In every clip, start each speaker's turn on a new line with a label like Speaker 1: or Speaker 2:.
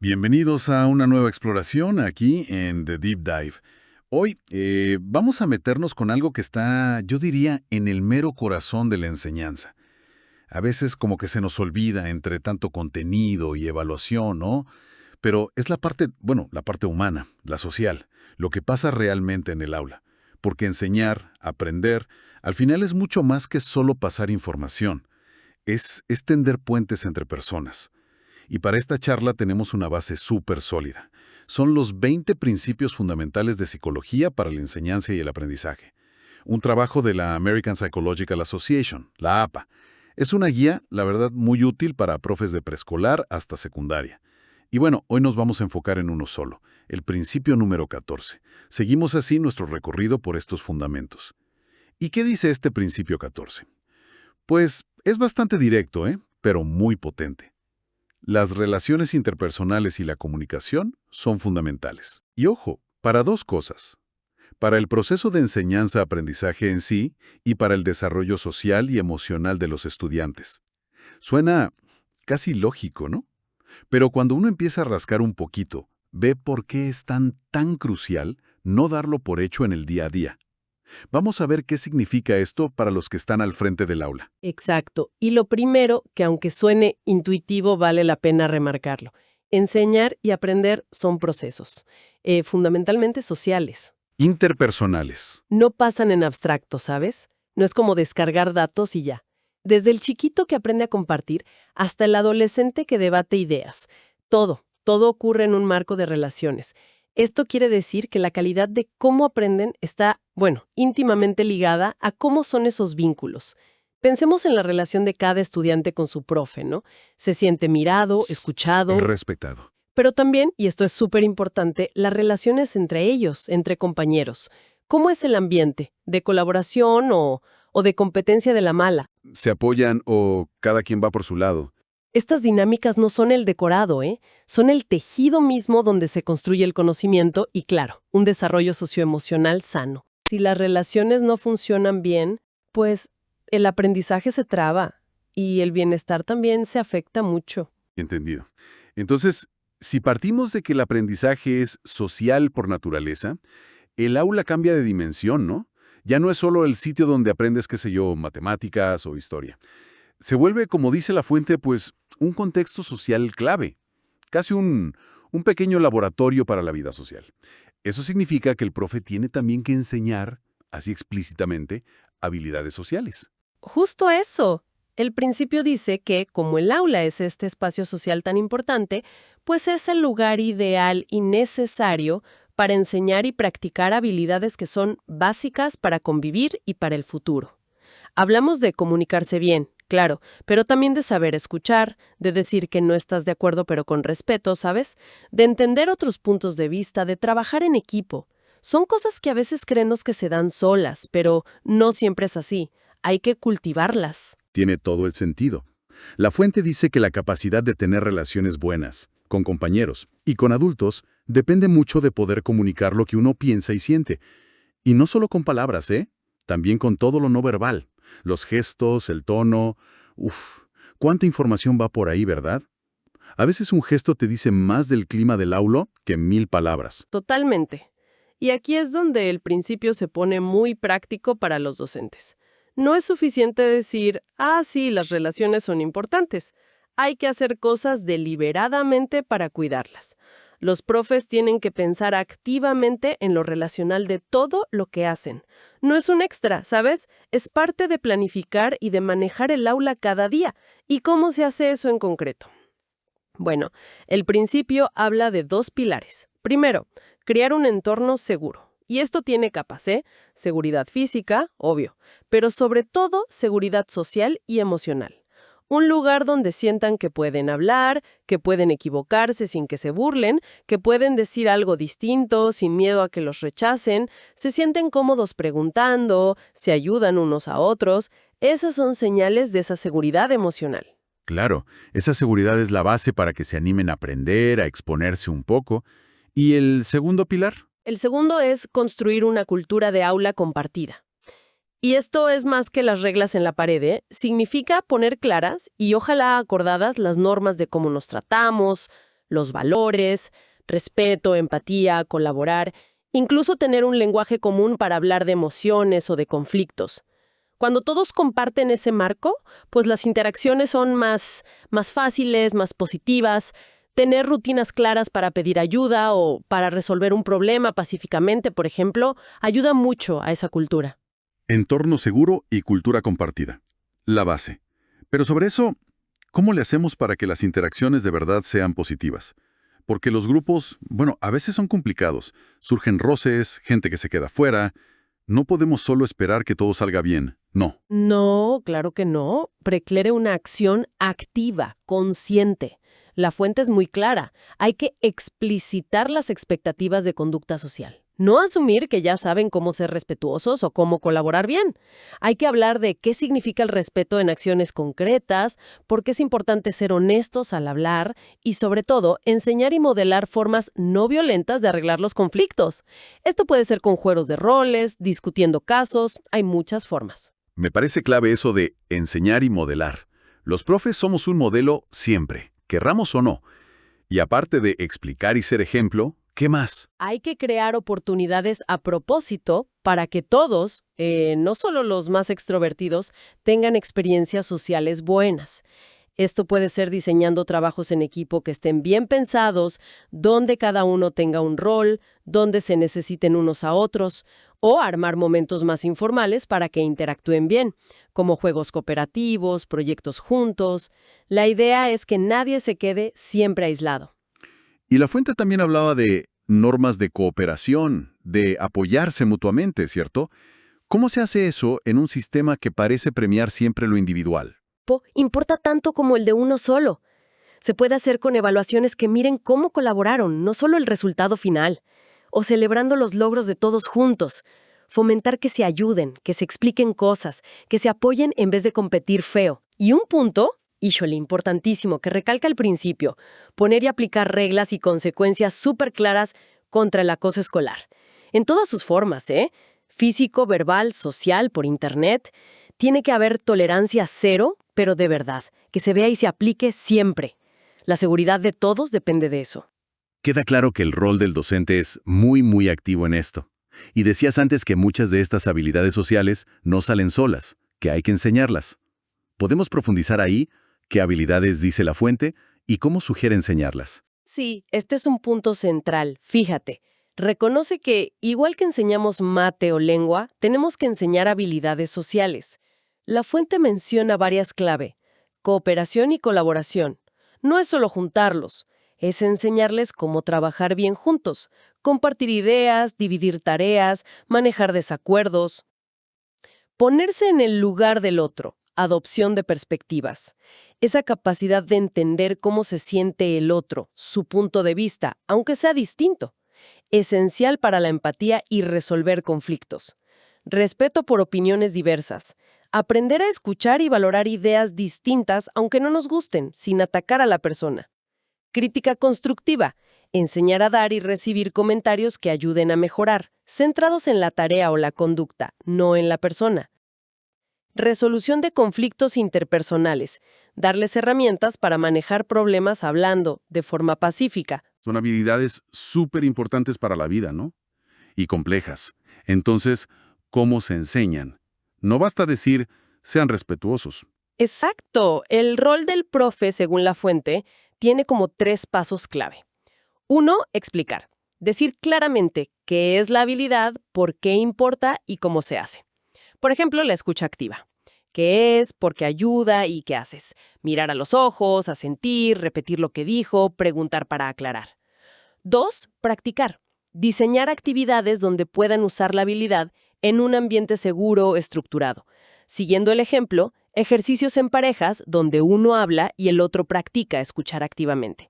Speaker 1: Bienvenidos a una nueva exploración aquí en The Deep Dive. Hoy vamos a meternos con algo que está, yo diría, en el mero corazón de la enseñanza. A veces como que se nos olvida entre tanto contenido y evaluación, ¿no? Pero es la parte, bueno, la parte humana, la social, lo que pasa realmente en el aula. Porque enseñar, aprender, al final es mucho más que solo pasar información. Es tender puentes entre personas. Y para esta charla tenemos una base súper sólida. Son los 20 principios fundamentales de psicología para la enseñanza y el aprendizaje. Un trabajo de la American Psychological Association, la APA. Es una guía, la verdad, muy útil para profes de preescolar hasta secundaria. Y bueno, hoy nos vamos a enfocar en uno solo, el principio número 14. Seguimos así nuestro recorrido por estos fundamentos. ¿Y qué dice este principio 14? Pues es bastante directo, pero muy potente. Las relaciones interpersonales y la comunicación son fundamentales. Y ojo, para dos cosas. Para el proceso de enseñanza-aprendizaje en sí y para el desarrollo social y emocional de los estudiantes. Suena casi lógico, ¿no? Pero cuando uno empieza a rascar un poquito, ve por qué es tan crucial no darlo por hecho en el día a día. Vamos a ver qué significa esto para los que están al frente del aula.
Speaker 2: Exacto. Y lo primero, que aunque suene intuitivo, vale la pena remarcarlo. Enseñar y aprender son procesos, fundamentalmente sociales.
Speaker 1: Interpersonales.
Speaker 2: No pasan en abstracto, ¿sabes? No es como descargar datos y ya. Desde el chiquito que aprende a compartir hasta el adolescente que debate ideas. Todo ocurre en un marco de relaciones. Esto quiere decir que la calidad de cómo aprenden está, íntimamente ligada a cómo son esos vínculos. Pensemos en la relación de cada estudiante con su profe, ¿no? Se siente mirado, escuchado,
Speaker 1: Respetado.
Speaker 2: pero también, y esto es súper importante, las relaciones entre ellos, entre compañeros. ¿Cómo es el ambiente? ¿De colaboración o de competencia de la mala?
Speaker 1: Se apoyan o cada quien va por su lado.
Speaker 2: Estas dinámicas no son el decorado, son el tejido mismo donde se construye el conocimiento y, claro, un desarrollo socioemocional sano. Si las relaciones no funcionan bien, pues el aprendizaje se traba y el bienestar también se afecta mucho.
Speaker 1: Entendido. Entonces, si partimos de que el aprendizaje es social por naturaleza, el aula cambia de dimensión, ¿no? Ya no es solo el sitio donde aprendes, qué sé yo, matemáticas o historia. Se vuelve, como dice la fuente, pues un contexto social clave, casi un pequeño laboratorio para la vida social. Eso significa que el profe tiene también que enseñar, así explícitamente, habilidades sociales.
Speaker 2: Justo eso. El principio dice que, como el aula es este espacio social tan importante, pues es el lugar ideal y necesario para enseñar y practicar habilidades que son básicas para convivir y para el futuro. Hablamos de comunicarse bien, claro, pero también de saber escuchar, de decir que no estás de acuerdo pero con respeto, ¿sabes? De entender otros puntos de vista, de trabajar en equipo. Son cosas que a veces creemos que se dan solas, pero no siempre es así. Hay que cultivarlas.
Speaker 1: Tiene todo el sentido. La fuente dice que la capacidad de tener relaciones buenas, con compañeros y con adultos, depende mucho de poder comunicar lo que uno piensa y siente. Y no solo con palabras, también con todo lo no verbal. Los gestos, el tono. Uf, ¿cuánta información va por ahí, verdad? A veces un gesto te dice más del clima del aula que 1000 palabras.
Speaker 2: Totalmente. Y aquí es donde el principio se pone muy práctico para los docentes. No es suficiente decir, sí, las relaciones son importantes. Hay que hacer cosas deliberadamente para cuidarlas. Los profes tienen que pensar activamente en lo relacional de todo lo que hacen. No es un extra, ¿sabes? Es parte de planificar y de manejar el aula cada día. ¿Y cómo se hace eso en concreto? Bueno, el principio habla de dos pilares. Primero, crear un entorno seguro. Y esto tiene capas, seguridad física, obvio, pero sobre todo seguridad social y emocional. Un lugar donde sientan que pueden hablar, que pueden equivocarse sin que se burlen, que pueden decir algo distinto sin miedo a que los rechacen, se sienten cómodos preguntando, se ayudan unos a otros. Esas son señales de esa seguridad emocional.
Speaker 1: Claro, esa seguridad es la base para que se animen a aprender, a exponerse un poco. ¿Y el segundo pilar?
Speaker 2: El segundo es construir una cultura de aula compartida. Y esto es más que las reglas en la pared, significa poner claras y ojalá acordadas las normas de cómo nos tratamos, los valores, respeto, empatía, colaborar, incluso tener un lenguaje común para hablar de emociones o de conflictos. Cuando todos comparten ese marco, pues las interacciones son más fáciles, más positivas. Tener rutinas claras para pedir ayuda o para resolver un problema pacíficamente, por ejemplo, ayuda mucho a esa cultura.
Speaker 1: Entorno seguro y cultura compartida. La base. Pero sobre eso, ¿cómo le hacemos para que las interacciones de verdad sean positivas? Porque los grupos, bueno, a veces son complicados. Surgen roces, gente que se queda fuera. No podemos solo esperar que todo salga bien. No.
Speaker 2: No, claro que no. Requiere una acción activa, consciente. La fuente es muy clara. Hay que explicitar las expectativas de conducta social. No asumir que ya saben cómo ser respetuosos o cómo colaborar bien. Hay que hablar de qué significa el respeto en acciones concretas, por qué es importante ser honestos al hablar y, sobre todo, enseñar y modelar formas no violentas de arreglar los conflictos. Esto puede ser con juegos de roles, discutiendo casos, hay muchas formas.
Speaker 1: Me parece clave eso de enseñar y modelar. Los profes somos un modelo siempre, querramos o no. Y aparte de explicar y ser ejemplo, ¿qué más?
Speaker 2: Hay que crear oportunidades a propósito para que todos, no solo los más extrovertidos, tengan experiencias sociales buenas. Esto puede ser diseñando trabajos en equipo que estén bien pensados, donde cada uno tenga un rol, donde se necesiten unos a otros, o armar momentos más informales para que interactúen bien, como juegos cooperativos, proyectos juntos. La idea es que nadie se quede siempre aislado.
Speaker 1: Y la fuente también hablaba de normas de cooperación, de apoyarse mutuamente, ¿cierto? ¿Cómo se hace eso en un sistema que parece premiar siempre lo individual?
Speaker 2: Importa tanto como el de uno solo. Se puede hacer con evaluaciones que miren cómo colaboraron, no solo el resultado final, o celebrando los logros de todos juntos. Fomentar que se ayuden, que se expliquen cosas, que se apoyen en vez de competir feo. Y un punto, híjole, importantísimo, que recalca al principio, poner y aplicar reglas y consecuencias súper claras contra el acoso escolar. En todas sus formas, físico, verbal, social, por internet. Tiene que haber tolerancia cero, pero de verdad, que se vea y se aplique siempre. La seguridad de todos depende de eso.
Speaker 1: Queda claro que el rol del docente es muy activo en esto. Y decías antes que muchas de estas habilidades sociales no salen solas, que hay que enseñarlas. ¿Podemos profundizar ahí? ¿Qué habilidades dice la fuente? ¿Y cómo sugiere enseñarlas?
Speaker 2: Sí, este es un punto central. Fíjate, reconoce que, igual que enseñamos mate o lengua, tenemos que enseñar habilidades sociales. La fuente menciona varias claves: cooperación y colaboración. No es solo juntarlos, es enseñarles cómo trabajar bien juntos, compartir ideas, dividir tareas, manejar desacuerdos. Ponerse en el lugar del otro, adopción de perspectivas. Esa capacidad de entender cómo se siente el otro, su punto de vista, aunque sea distinto. Esencial para la empatía y resolver conflictos. Respeto por opiniones diversas. Aprender a escuchar y valorar ideas distintas aunque no nos gusten, sin atacar a la persona. Crítica constructiva. Enseñar a dar y recibir comentarios que ayuden a mejorar, centrados en la tarea o la conducta, no en la persona. Resolución de conflictos interpersonales. Darles herramientas para manejar problemas hablando, de forma pacífica.
Speaker 1: Son habilidades súper importantes para la vida, ¿no? Y complejas. Entonces, ¿cómo se enseñan? No basta decir, sean respetuosos.
Speaker 2: Exacto. El rol del profe, según la fuente, tiene como 3 pasos clave. 1, explicar. Decir claramente qué es la habilidad, por qué importa y cómo se hace. Por ejemplo, la escucha activa. ¿Qué es? ¿Por qué ayuda? ¿Y qué haces? Mirar a los ojos, asentir, repetir lo que dijo, preguntar para aclarar. 2, practicar. Diseñar actividades donde puedan usar la habilidad en un ambiente seguro, estructurado. Siguiendo el ejemplo, ejercicios en parejas donde uno habla y el otro practica escuchar activamente.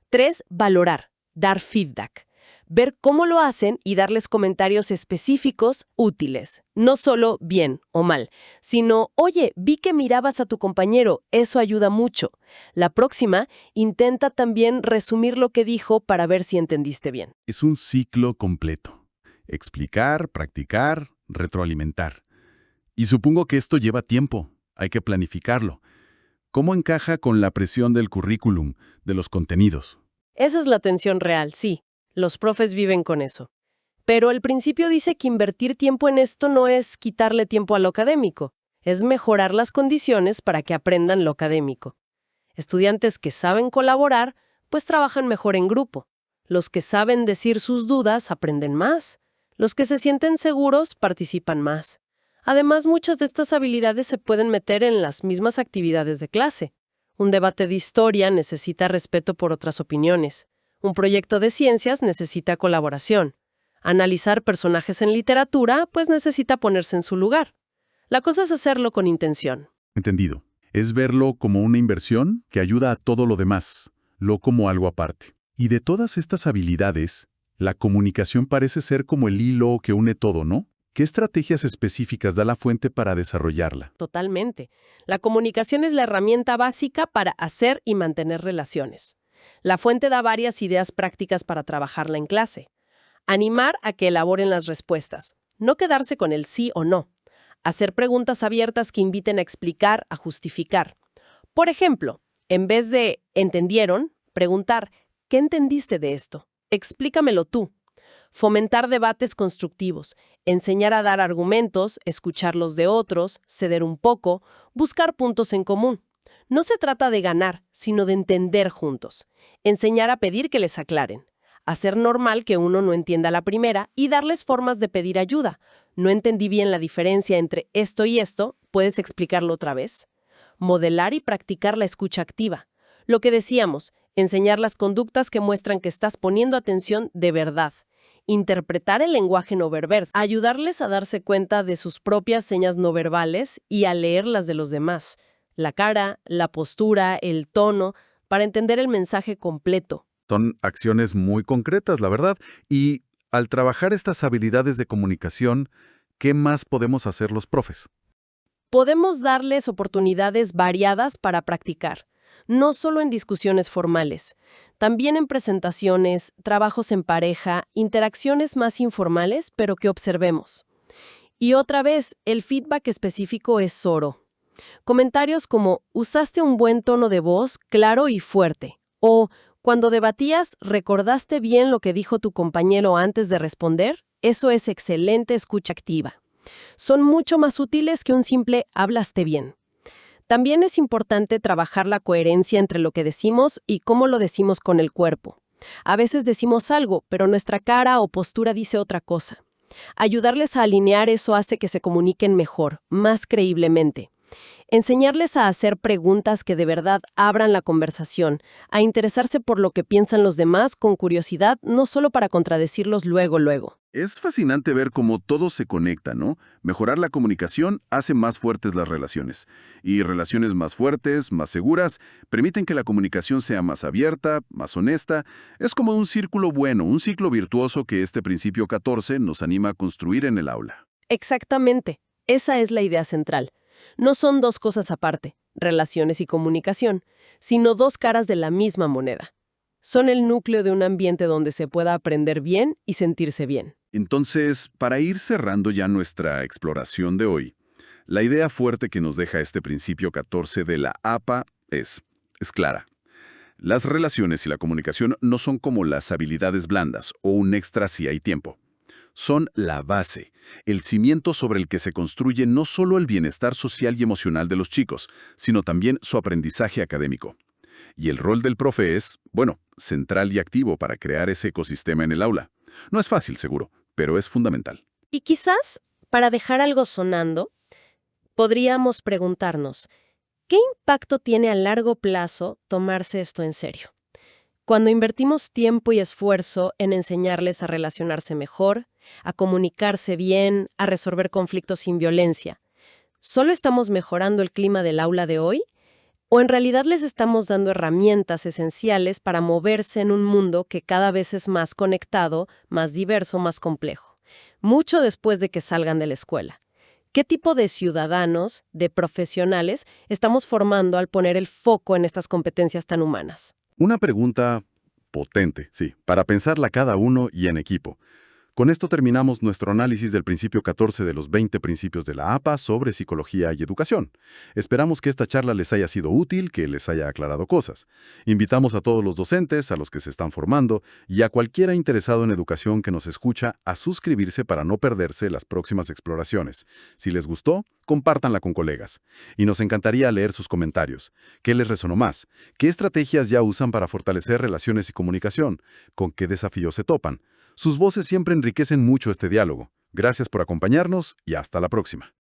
Speaker 2: 3, valorar, dar feedback. Ver cómo lo hacen y darles comentarios específicos útiles. No solo bien o mal, sino, oye, vi que mirabas a tu compañero, eso ayuda mucho. La próxima, intenta también resumir lo que dijo para ver si entendiste bien.
Speaker 1: Es un ciclo completo. Explicar, practicar, retroalimentar. Y supongo que esto lleva tiempo. Hay que planificarlo. ¿Cómo encaja con la presión del currículum, de los contenidos?
Speaker 2: Esa es la tensión real, sí. Los profes viven con eso. Pero el principio dice que invertir tiempo en esto no es quitarle tiempo a lo académico, es mejorar las condiciones para que aprendan lo académico. Estudiantes que saben colaborar, pues trabajan mejor en grupo. Los que saben decir sus dudas aprenden más. Los que se sienten seguros participan más. Además, muchas de estas habilidades se pueden meter en las mismas actividades de clase. Un debate de historia necesita respeto por otras opiniones. Un proyecto de ciencias necesita colaboración. Analizar personajes en literatura, pues necesita ponerse en su lugar. La cosa es hacerlo con intención.
Speaker 1: Entendido. Es verlo como una inversión que ayuda a todo lo demás, no como algo aparte. Y de todas estas habilidades, la comunicación parece ser como el hilo que une todo, ¿no? ¿Qué estrategias específicas da la fuente para desarrollarla?
Speaker 2: Totalmente. La comunicación es la herramienta básica para hacer y mantener relaciones. La fuente da varias ideas prácticas para trabajarla en clase. Animar a que elaboren las respuestas. No quedarse con el sí o no. Hacer preguntas abiertas que inviten a explicar, a justificar. Por ejemplo, en vez de ¿entendieron?, preguntar ¿qué entendiste de esto? Explícamelo tú. Fomentar debates constructivos. Enseñar a dar argumentos, escuchar los de otros, ceder un poco, buscar puntos en común. No se trata de ganar, sino de entender juntos. Enseñar a pedir que les aclaren. Hacer normal que uno no entienda la primera y darles formas de pedir ayuda. No entendí bien la diferencia entre esto y esto, ¿puedes explicarlo otra vez? Modelar y practicar la escucha activa. Lo que decíamos, enseñar las conductas que muestran que estás poniendo atención de verdad. Interpretar el lenguaje no verbal. Ayudarles a darse cuenta de sus propias señas no verbales y a leer las de los demás. La cara, la postura, el tono, para entender el mensaje completo.
Speaker 1: Son acciones muy concretas, la verdad. Y al trabajar estas habilidades de comunicación, ¿qué más podemos hacer los profes?
Speaker 2: Podemos darles oportunidades variadas para practicar, no solo en discusiones formales, también en presentaciones, trabajos en pareja, interacciones más informales, pero que observemos. Y otra vez, el feedback específico es oro. Comentarios como, usaste un buen tono de voz, claro y fuerte, o cuando debatías, ¿recordaste bien lo que dijo tu compañero antes de responder? Eso es excelente escucha activa. Son mucho más útiles que un simple «hablaste bien». También es importante trabajar la coherencia entre lo que decimos y cómo lo decimos con el cuerpo. A veces decimos algo, pero nuestra cara o postura dice otra cosa. Ayudarles a alinear eso hace que se comuniquen mejor, más creíblemente. Enseñarles a hacer preguntas que de verdad abran la conversación, a interesarse por lo que piensan los demás con curiosidad, no solo para contradecirlos luego.
Speaker 1: Es fascinante ver cómo todo se conecta, ¿no? Mejorar la comunicación hace más fuertes las relaciones. Y relaciones más fuertes, más seguras, permiten que la comunicación sea más abierta, más honesta. Es como un círculo bueno, un ciclo virtuoso que este principio 14 nos anima a construir en el aula.
Speaker 2: Exactamente. Esa es la idea central. No son dos cosas aparte, relaciones y comunicación, sino dos caras de la misma moneda. Son el núcleo de un ambiente donde se pueda aprender bien y sentirse bien.
Speaker 1: Entonces, para ir cerrando ya nuestra exploración de hoy, la idea fuerte que nos deja este principio 14 de la APA es clara. Las relaciones y la comunicación no son como las habilidades blandas o un extra si hay tiempo. Son la base, el cimiento sobre el que se construye no solo el bienestar social y emocional de los chicos, sino también su aprendizaje académico. Y el rol del profe es, bueno, central y activo para crear ese ecosistema en el aula. No es fácil, seguro, pero es fundamental.
Speaker 2: Y quizás, para dejar algo sonando, podríamos preguntarnos, ¿qué impacto tiene a largo plazo tomarse esto en serio? Cuando invertimos tiempo y esfuerzo en enseñarles a relacionarse mejor, a comunicarse bien, a resolver conflictos sin violencia, ¿solo estamos mejorando el clima del aula de hoy? ¿O en realidad les estamos dando herramientas esenciales para moverse en un mundo que cada vez es más conectado, más diverso, más complejo? Mucho después de que salgan de la escuela. ¿Qué tipo de ciudadanos, de profesionales, estamos formando al poner el foco en estas competencias tan humanas?
Speaker 1: Una pregunta potente, sí, para pensarla cada uno y en equipo. Con esto terminamos nuestro análisis del principio 14 de los 20 principios de la APA sobre psicología y educación. Esperamos que esta charla les haya sido útil, que les haya aclarado cosas. Invitamos a todos los docentes, a los que se están formando y a cualquiera interesado en educación que nos escucha a suscribirse para no perderse las próximas exploraciones. Si les gustó, compártanla con colegas. Y nos encantaría leer sus comentarios. ¿Qué les resonó más? ¿Qué estrategias ya usan para fortalecer relaciones y comunicación? ¿Con qué desafíos se topan? Sus voces siempre enriquecen mucho este diálogo. Gracias por acompañarnos y hasta la próxima.